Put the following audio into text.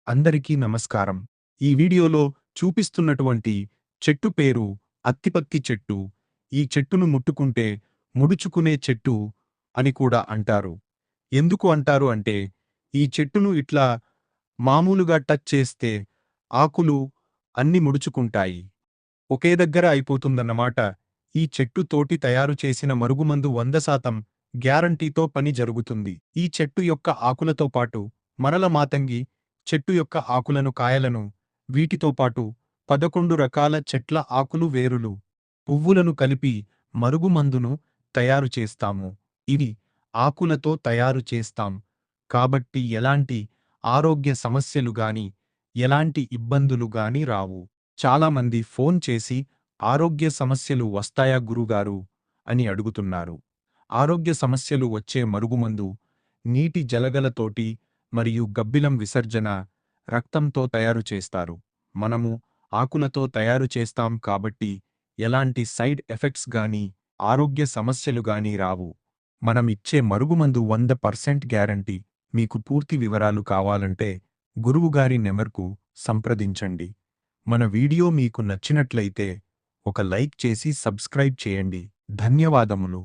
అందరికీ నమస్కారం. ఈ వీడియోలో చూపిస్తున్నటువంటి చెట్టు పేరు అత్తిపత్తి చెట్టు. ఈ చెట్టును ముట్టుకుంటే ముడుచుకునే చెట్టు అని కూడా అంటారు. ఎందుకు అంటారు అంటే, ఈ చెట్టును ఇట్లా మామూలుగా టచ్ చేస్తే ఆకులు అన్ని ముడుచుకుంటాయి. ఒకే దగ్గర అయిపోతుందన్నమాట. ఈ చెట్టు తోటి తయారు చేసిన మరుగుమందు 100% గ్యారంటీతో పని జరుగుతుంది. ఈ చెట్టు యొక్క ఆకులతో పాటు మరల మాతంగి చెట్టు యొక్క ఆకులను, కాయలను, వీటితో పాటు 11 రకాల చెట్ల ఆకులు, వేరులు, పువ్వులను కలిపి మరుగుమందును తయారు చేస్తాము. ఇవి ఆకులతో తయారు చేస్తాం కాబట్టి ఎలాంటి ఆరోగ్య సమస్యలు గాని, ఎలాంటి ఇబ్బందులు గాని రావు. చాలామంది ఫోన్ చేసి ఆరోగ్య సమస్యలు వస్తాయా గురుగారు అని అడుగుతున్నారు. ఆరోగ్య సమస్యలు వచ్చే మరుగుమందు నీటి జలగలతోటి మరియు గబ్బిలం విసర్జన రక్తంతో తయారు చేస్తారు. మనము ఆకులతో తయారు చేస్తాం కాబట్టి ఎలాంటి సైడ్ ఎఫెక్ట్స్ గాని, ఆరోగ్య సమస్యలు గాని రావు. మనం ఇచ్చే మరుగుమందు 100% గ్యారంటీ. మీకు పూర్తి వివరాలు కావాలంటే గురువుగారి నెంబర్కు సంప్రదించండి. మన వీడియో మీకు నచ్చినట్లయితే ఒక లైక్ చేసి సబ్స్క్రైబ్ చేయండి. ధన్యవాదములు.